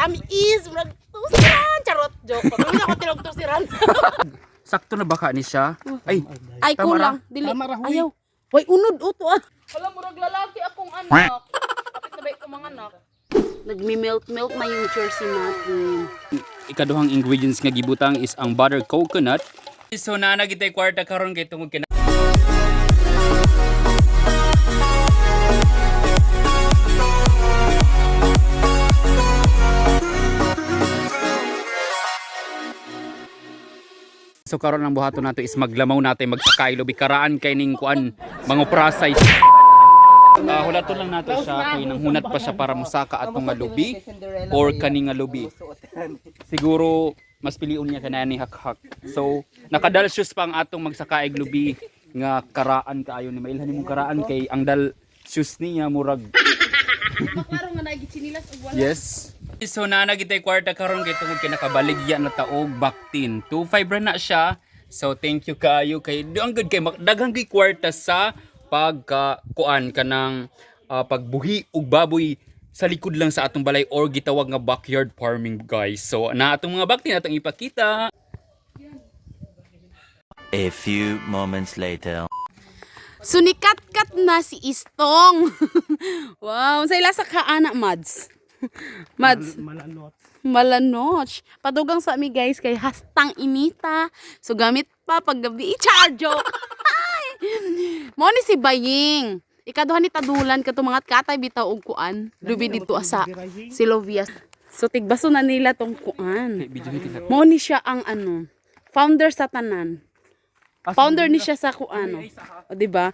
Tamis, murag tusiran, charot, joke. Pagkakita ako tilog tusiran. Sakto na baka ni siya. Ay, Tama kulang. Dili. Ayaw. Way, unod, uto ah. Wala, murag lalaki akong anak. Kapit na ba ito mga anak? Nagmi-melt-melt na yung jersey natin. Ikaduhang ingredients nga gibutang is ang butter coconut. So naa na gitay kwarta karon kay tungod kina So karon ang buhaton nato is maglamaw natin magsakay lobi karaan kay ning kuan mga prasay. Hulaton lang nato siya kay nang hunat pa siya para musaka atong nga lubi or kani nga lubi. Siguro mas piliun niya kanani hak-hak. So nakadal shoes pa ang atong magsakaig lubi nga karaan kaayo ni mailhan nimong karaan kay ang dal shoes niya murag. Maklaro nga nagitsinilas og wala. Yes. So naa na gitay kwarta karon kay tungod kay nakabaligya na taog baktin. 2.5 ra na siya. So thank you kaayo kay ang good kay daghang gi kwarta sa pagkuan kanang pagbuhi og baboy sa likod lang sa atong balay or gitawag nga backyard farming guys. So na atong mga baktin atong ipakita. A few moments later. So nikat-kat na si Istong. Wow, sa ila sa kaana Mads. Mads. Malanoch. Padugang sa ami guys kay hastang inita. So gamit pa paggabi. Joke. Mo ni si Baying. Ikaduha ni tadulan kato mga katay bitaw og kuan. Lubi dito asa Silovias. So tigbaso na nila tong kuan. Mo ni siya ang ano, founder sa tanan. Founder ni siya sa kuan. O di ba?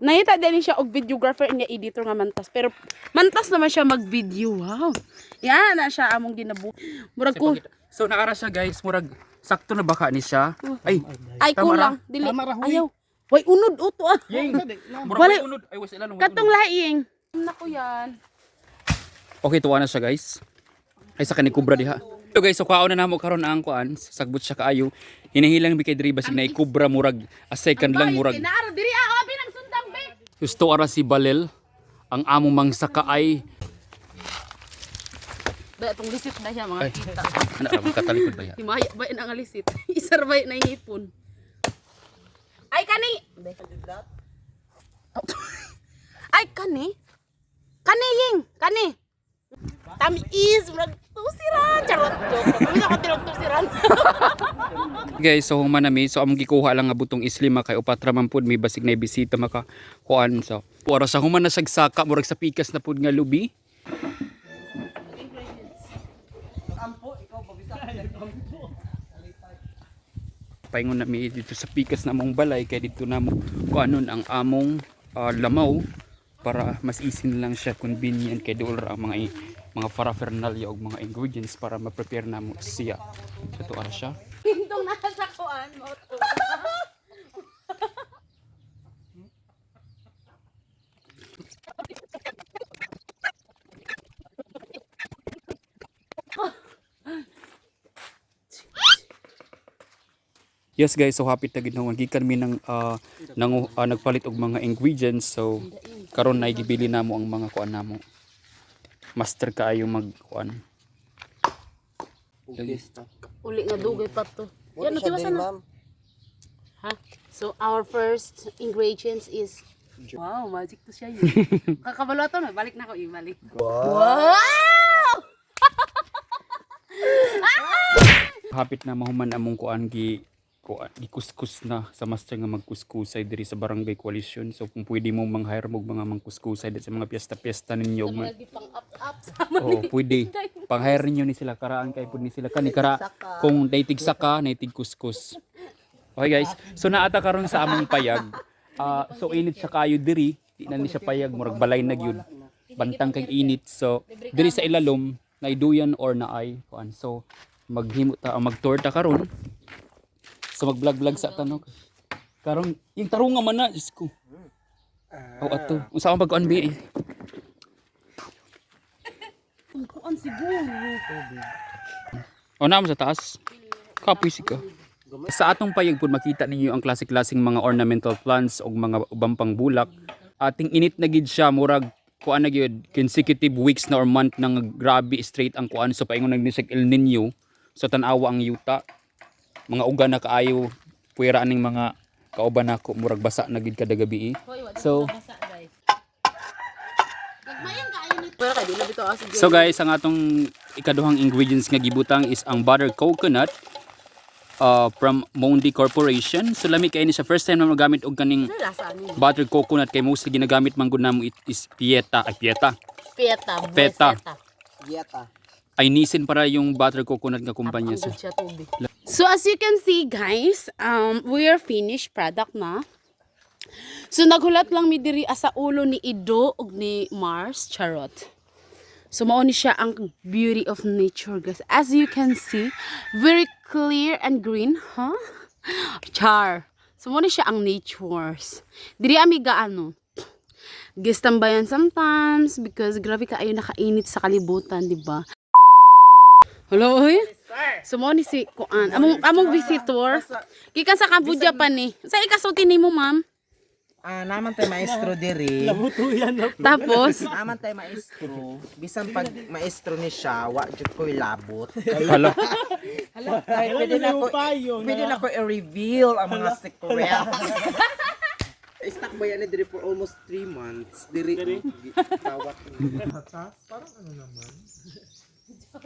Nahita din siya og videographer niya editor nga mantas. Pero mantas naman siya mag-video. Wow. Yan na siya among ginabu. Murag ko. So nakara siya guys, murag sakto na baka ni siya. Ay tama kulang. Dili. Ayaw. Way unod uto ah. Murag unod. Ay was ilan. Katong laing. Nako yan. Okay, tuwa na siya guys. Ay sa kani kubra diha. So guys, so kaon na namo karon ang kuan, sagbot siya kaayo. Hinahilang mi kay diri basig na ikubra murag a second lang murag. Naara diri ako binang sundang be. Gusto ara si Balel ang among mangsaka ay Da tong lisit na siya mga kita. ana ra magkatalikod ba ya? Himaya ba ang lisit? Isarbay na hipon. Ay kani. Ay kani. Kaniying, kani. Tamis, murag tusiran, charot, joke. Pagkakita ako tilog tusiran. Guys, so human nami, so among gikuha lang nga butong islima kay upat ra man pud may basig na bisita maka kuan so. Ora sa human na sagsaka murag sa pikas na pud nga lubi. Paingon na mi dito sa pikas na mong balay kay dito na mo kuanon ang among lamaw para mas easy na lang siya convenient kay dool ra ang mga paraphernalia og mga ingredients para ma-prepare na mo siya. So ara siya. Pindong nasa kuan mo. Yes guys, so happy ta gid na gikan mi ng nagpalit og mga ingredients. So karon na gibili namo ang mga kuan namo. Master kaayo mag kuan. Uli nga dugay pa to. Yan natiwasan na. Ha? So our first ingredients is wow, magic to siya yun. Kakabalo to na, balik na ako ibalik. Wow! Hapit na mahuman among kuan gikuskus na sa master nga magkuskusay diri sa Barangay Coalition. So kung pwede mo mang-hire mo mga mangkuskusay dito sa mga piyesta-piyesta ninyo. Sa mga gipang up-up sa Oo, pwede. Pang-hire ninyo ni sila karaan kay pud ni sila kani kara kung daytig saka, daytig kuskus. Okay guys, so naata karon sa among payag. So init sa kayo diri, di na ni siya payag murag balay na gyud. Bantang kay init. So diri sa ilalom naiduyan or naay kuan. So maghimo ta magtorta karon. So mag-vlog sa tanok. Karon yung tarunga man na, Diyos ko. Ato. Unsa ang pag-kuan bi? kuan siguro. O na mo sa taas. Kapoy ka. Sa atong payag pud makita ninyo ang klase-klaseng mga ornamental plants o mga ubang pang bulak. Ating init na gid siya murag kuan na gyud consecutive weeks na or month nang grabe straight ang kuan, so paingon nagnisig El Nino, so tan-awa ang yuta, mga uga na kaayo, puwera aning mga kauban nako murag basa na gid kada gabi. So so guys, ang atong ikaduhang ingredients nga gibutang is ang butter coconut from Mondi Corporation. So lami kay ni siya first time na magamit og kaning butter coconut, kay mostly ginagamit man gud namo is pieta. Feta. Ay nisin para yung butter coconut nga kumpanya sa. So as you can see guys, we are finished product na. So naghulat lang mi diri asa ulo ni Ido ug ni Mars, charot. So mao ni siya ang beauty of nature guys. As you can see, very clear and green, huh? Char. So mao ni siya ang natures. Diri ami gaano. Gistambayan sometimes because grabe kaayo nakainit sa kalibutan, di ba? Hello, oy. So mo ni si kuan. Among visitor. Gikan sa Cambodia pa ni. Sa ikasulti nimo, ma'am? Naman tayo maestro diri. Tapos Naman tayo maestro. Bisan pag maestro ni siya, wa jud ko'y labot. Hala. Ay, pwede na ko i-reveal ang mga secrets. Stuck ba yan diri for almost 3 months? Diri. Tawat.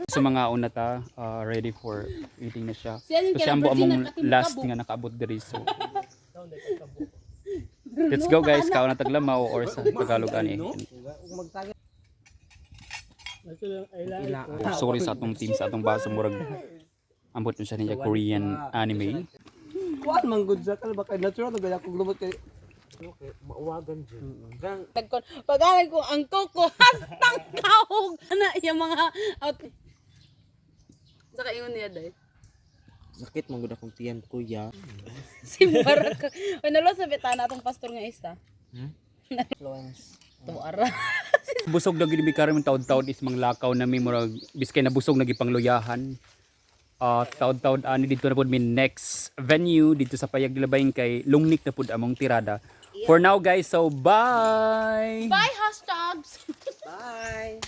So mga una ta ready for eating na siya. So siya among last nga nakaabot diri, so let's go guys, kaon na taglamaw or sa Tagalog ani. Oh, sorry sa atong team, sa atong basa murag ambot mo siya niya Korean anime. Kuan man gud sa kal baka natural gud ako glubot kay mauwagan dyan. pag-aral ko ang koko hastang kaog na yung mga out. Saka ingon niya dai. Sakit man gud akong tiyan kuya. Si Barak. Oy nalo sa betana atong pastor nga isa. Influence. Tuara. Busog na gid mi karon taud-taud is manglakaw na mi murag biskay na busog na gipangluyahan. Taud-taud ani dito na pud mi next venue dito sa Payag Labayn kay lungnik na pud among tirada. For now guys, so bye. Bye hashtags. Bye.